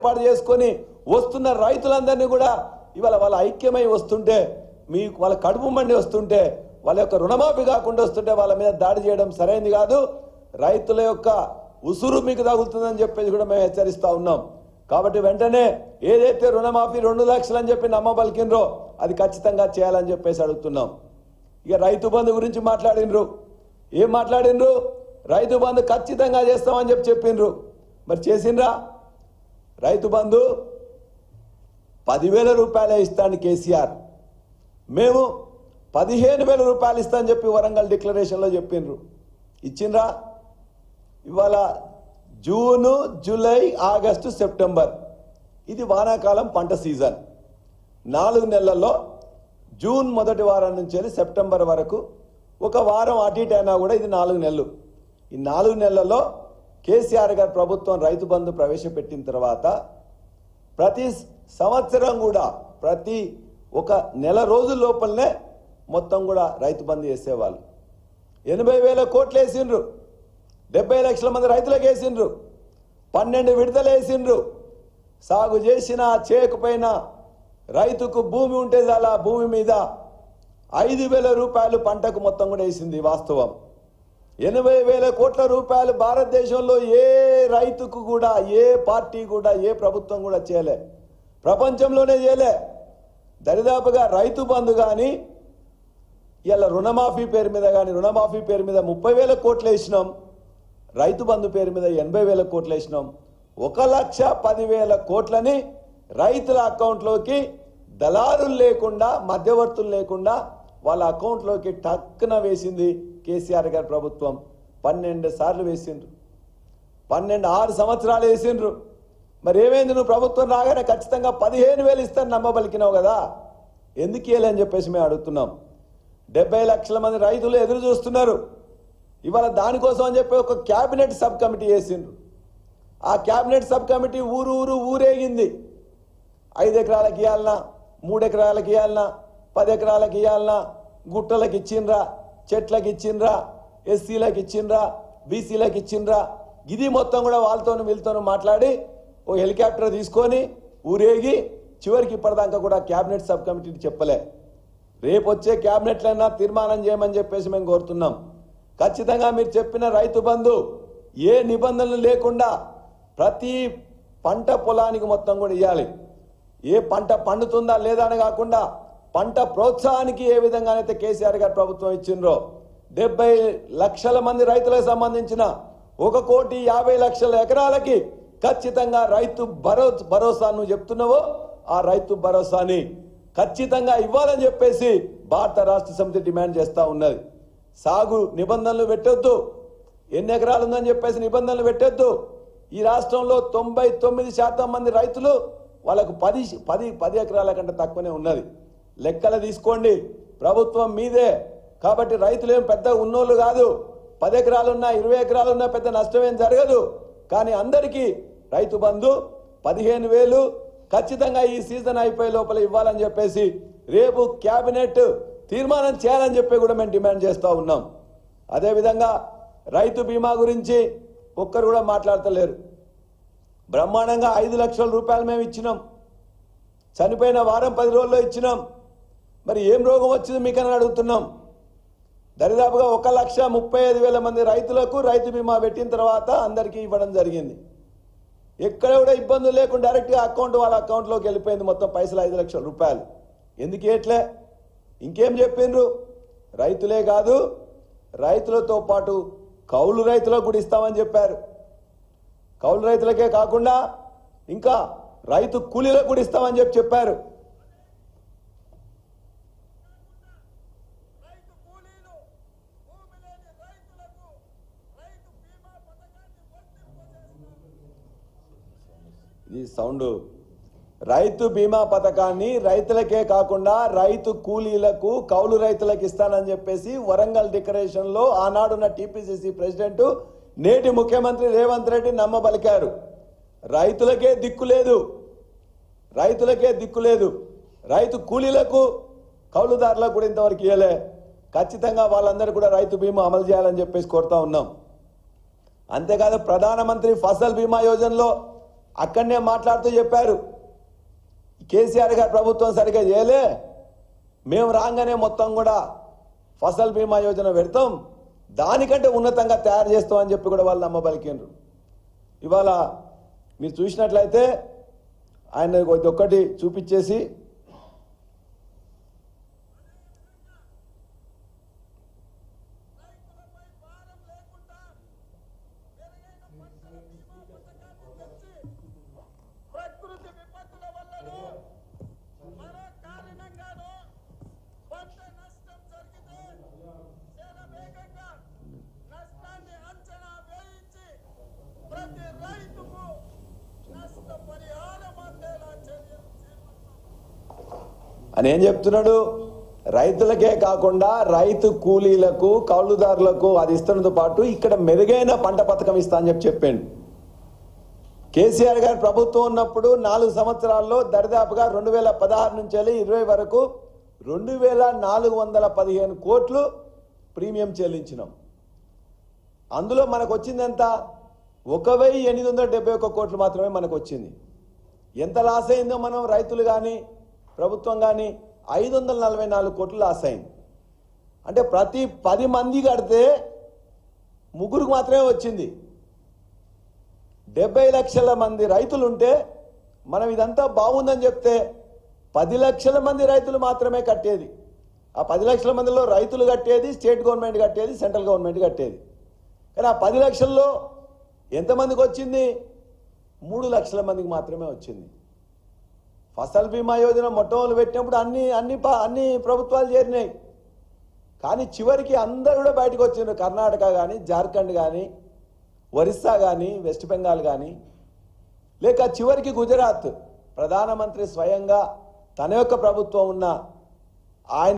ఏర్పాటు చేసుకొని వస్తున్న రైతులందరినీ కూడా ఇవాళ వాళ్ళ ఐక్యమై వస్తుంటే మీకు వాళ్ళ కడుపు మండి వస్తుంటే వాళ్ళ యొక్క రుణమాఫీ కాకుండా వస్తుంటే వాళ్ళ మీద దాడి చేయడం సరైనది కాదు. రైతుల యొక్క ఉసురు మీకు తగులుతుందని చెప్పేసి కూడా మేము హెచ్చరిస్తా ఉన్నాం. కాబట్టి వెంటనే ఏదైతే రుణమాఫీ 2 లక్షలు అని చెప్పి నమ్మబలికినరో అది ఖచ్చితంగా చేయాలని చెప్పేసి అడుగుతున్నాం. ఇక రైతు బంధు గురించి మాట్లాడినరు. ఏం మాట్లాడినరు? రైతు బంధు ఖచ్చితంగా చేస్తామని చెప్పిండ్రు. మరి చేసిండ్రా? రైతు బంధు 10,000 రూపాయలే ఇస్తాను కేసీఆర్, మేము 15,000 రూపాయలు ఇస్తామని చెప్పి వరంగల్ డిక్లరేషన్లో చెప్పిండ్రు. ఇచ్చిండ్రా? ఇవాళ జూను, జూలై, ఆగస్టు, సెప్టెంబర్ ఇది వానాకాలం పంట సీజన్. 4 నెలల్లో జూన్ మొదటి వారం నుంచి వెళ్ళి సెప్టెంబర్ వరకు ఒక వారం అటు ఇటు అయినా కూడా ఇది 4 నెలలు. ఈ 4 నెలల్లో కేసీఆర్ గారి ప్రభుత్వం రైతు బంధు ప్రవేశపెట్టిన తర్వాత ప్రతి సంవత్సరం కూడా ప్రతి ఒక నెల రోజుల లోపలనే మొత్తం కూడా రైతు బంధు వేసేవాళ్ళు. 80,000 కోట్లు వేసిండ్రు, 70 లక్షల మంది రైతులకు వేసిండ్రు, 12 విడతలు వేసిండ్రు. సాగు చేసిన చేయకపోయినా రైతుకు భూమి ఉంటే చాలా భూమి మీద 5,000 రూపాయలు పంటకు మొత్తం కూడా వేసింది. వాస్తవం 80,000 కోట్ల రూపాయలు భారతదేశంలో ఏ రైతుకు కూడా ఏ పార్టీ కూడా ఏ ప్రభుత్వం కూడా చేయలే, ప్రపంచంలోనే చేయలే. దరిదాపుగా రైతు బంధు కానీ ఇలా రుణమాఫీ పేరు మీద కానీ రుణమాఫీ పేరు మీద 30,000 కోట్లు వేసినాం, రైతు బంధు పేరు మీద 80,000 కోట్లు వేసినాం. 1,10,000 కోట్లని రైతుల అకౌంట్లోకి దళారులు లేకుండా మధ్యవర్తులు లేకుండా వాళ్ళ అకౌంట్లోకి టక్కున వేసింది కేసీఆర్ గారి ప్రభుత్వం. 12 సార్లు వేసిండ్రు, 6 సంవత్సరాలు వేసిండ్రు. మరి ఏమైంది? నువ్వు ప్రభుత్వం రాగానే ఖచ్చితంగా 15,000 ఇస్తాను నమ్మబలికినావు కదా, ఎందుకు ఇవ్వలేని చెప్పేసి మేము అడుగుతున్నాం. 70 లక్షల మంది రైతులు ఎదురు చూస్తున్నారు. ఇవాళ దానికోసం అని చెప్పి ఒక క్యాబినెట్ సబ్ కమిటీ వేసిండ్రు. ఆ క్యాబినెట్ సబ్ కమిటీ ఊరేగింది. 5 ఎకరాలకు ఇవ్వాలన్నా, 3 ఎకరాలకు ఇవ్వాలన్నా, 10 ఎకరాలకు ఇవ్వాలన్నా, గుట్టలకు ఇచ్చిండ్రా, చెట్లకు ఇచ్చిండ్రా, ఎస్సీలకు ఇచ్చిండ్రా, బీసీలకు ఇచ్చిండ్రా. ఇది మొత్తం కూడా వాళ్ళతోనూ వీళ్ళతోనూ మాట్లాడి ఓ హెలికాప్టర్ తీసుకొని ఊరేగి చివరికి ఇప్పటిదాకా కూడా క్యాబినెట్ సబ్ కమిటీకి చెప్పలే. రేపు వచ్చే క్యాబినెట్లైనా తీర్మానం చేయమని చెప్పేసి మేము కోరుతున్నాం. ఖచ్చితంగా మీరు చెప్పిన రైతు బంధు ఏ నిబంధనలు లేకుండా ప్రతి పంట పొలానికి మొత్తం కూడా ఇవ్వాలి. ఏ పంట పండుతుందా లేదా అని కాకుండా పంట ప్రోత్సాహానికి ఏ విధంగానైతే కేసీఆర్ గారు ప్రభుత్వం ఇచ్చిండ్రో 70 లక్షల మంది రైతులకు సంబంధించిన 1,50,00,000 ఎకరాలకి ఖచ్చితంగా రైతు భరోసా నువ్వు చెప్తున్నావో ఆ రైతు భరోసాని ఖచ్చితంగా ఇవ్వాలని చెప్పేసి భారత రాష్ట్ర సమితి డిమాండ్ చేస్తూ ఉన్నది. సాగు నిబంధనలు పెట్టొద్దు, ఎన్ని ఎకరాలు ఉందని చెప్పేసి నిబంధనలు పెట్టొద్దు. ఈ రాష్ట్రంలో 99% మంది రైతులు వాళ్ళకు 10 ఎకరాల కంటే తక్కువనే ఉన్నది. లెక్కలు తీసుకోండి, ప్రభుత్వం మీదే కాబట్టి రైతులు ఏం పెద్ద ఉన్నోళ్ళు కాదు. 10 ఎకరాలున్నా 20 ఎకరాలున్నా పెద్ద నష్టమేం జరగదు. కానీ అందరికీ రైతు బంధు 15,000 ఖచ్చితంగా ఈ సీజన్ అయిపోయే లోపల ఇవ్వాలని చెప్పేసి రేపు క్యాబినెట్ తీర్మానం చేయాలని చెప్పి కూడా మేము డిమాండ్ చేస్తూ ఉన్నాం. అదేవిధంగా రైతు బీమా గురించి ఒక్కరు కూడా మాట్లాడతలేరు. బ్రహ్మాండంగా 5 లక్షల రూపాయలు మేము ఇచ్చినాం, చనిపోయిన వారం 10 రోజుల్లో ఇచ్చినాం. మరి ఏం రోగం వచ్చింది మీకని అడుగుతున్నాం. దరిదాపుగా 1,35,000 మంది రైతులకు రైతు బీమా పెట్టిన తర్వాత అందరికీ ఇవ్వడం జరిగింది. ఎక్కడ కూడా ఇబ్బందులు లేకుండా డైరెక్ట్గా వాళ్ళ అకౌంట్లోకి వెళ్ళిపోయింది మొత్తం పైసలు 5 లక్షల రూపాయలు. ఎందుకు ఇట్లే? ఇంకేం చెప్పిండ్రు? రైతులే కాదు రైతులతో పాటు కౌలు రైతులకు కూడా ఇస్తామని చెప్పారు. కౌలు రైతులకే కాకుండా ఇంకా రైతు కూలీలకు కూడా ఇస్తామని చెప్పారు. ఈ సౌండ్ రైతు బీమా పథకాన్ని రైతులకే కాకుండా రైతు కూలీలకు కౌలు రైతులకు ఇస్తానని చెప్పేసి వరంగల్ డిక్లరేషన్లో ఆనాడున్న టీపీసీసీ ప్రెసిడెంట్ నేటి ముఖ్యమంత్రి రేవంత్ రెడ్డి నమ్మబలికారు. రైతులకే దిక్కు లేదు, రైతు కూలీలకు కౌలుదారులకు కూడా ఇంతవరకు ఇవ్వలే. ఖచ్చితంగా వాళ్ళందరూ కూడా రైతు బీమా అమలు చేయాలని చెప్పేసి కోరుతా ఉన్నాం. అంతేకాదు ప్రధానమంత్రి ఫసల్ బీమా యోజనలో అక్కడనే మాట్లాడుతూ చెప్పారు, కేసీఆర్ గారు ప్రభుత్వం సరిగ్గా చేయలే, మేము రాగానే మొత్తం కూడా ఫసల్ బీమా యోజన పెడతాం, దానికంటే ఉన్నతంగా తయారు చేస్తామని చెప్పి కూడా వాళ్ళు నమ్మబలికిండ్రు. ఇవాళ మీరు చూసినట్లయితే ఆయన ఒక్కటి చూపించేసి అని ఏం చెప్తున్నాడు, రైతులకే కాకుండా రైతు కూలీలకు కౌలుదారులకు అది ఇస్తున్నతో పాటు ఇక్కడ మెరుగైన పంట పథకం ఇస్తా అని చెప్పాడు. కేసీఆర్ గారి ప్రభుత్వం ఉన్నప్పుడు 4 సంవత్సరాల్లో దరిదాపుగా 2016 నుంచి 2020 వరకు 2415 కోట్లు ప్రీమియం చెల్లించినాం. అందులో మనకు వచ్చింది ఎంత? 1871 కోట్లు మాత్రమే మనకు వచ్చింది. ఎంత లాస్ అయిందో మనం రైతులు కానీ ప్రభుత్వం కానీ 544 కోట్లు లాస్ అయింది. అంటే ప్రతి 10 మంది కడితే 3 మాత్రమే వచ్చింది. 70 లక్షల మంది రైతులు ఉంటే మనం ఇదంతా బాగుందని చెప్తే 10 లక్షల మంది రైతులు మాత్రమే కట్టేది. ఆ 10 లక్షల మందిలో రైతులు కట్టేది స్టేట్ గవర్నమెంట్ కట్టేది, సెంట్రల్ గవర్నమెంట్ కట్టేది. కానీ ఆ 10 లక్షల్లో ఎంతమందికి వచ్చింది? 3 లక్షల మందికి మాత్రమే వచ్చింది. ఫసల్ బీమా యోజన మొట్టమొదలు పెట్టినప్పుడు అన్ని ప్రభుత్వాలు చేరినాయి. కానీ చివరికి అందరూ కూడా బయటకు వచ్చిండ్రు. కర్ణాటక కానీ, జార్ఖండ్ కానీ, ఒరిస్సా కానీ, వెస్ట్ బెంగాల్ కానీ, లేక చివరికి గుజరాత్ ప్రధానమంత్రి స్వయంగా తన యొక్క ప్రభుత్వం ఉన్న ఆయన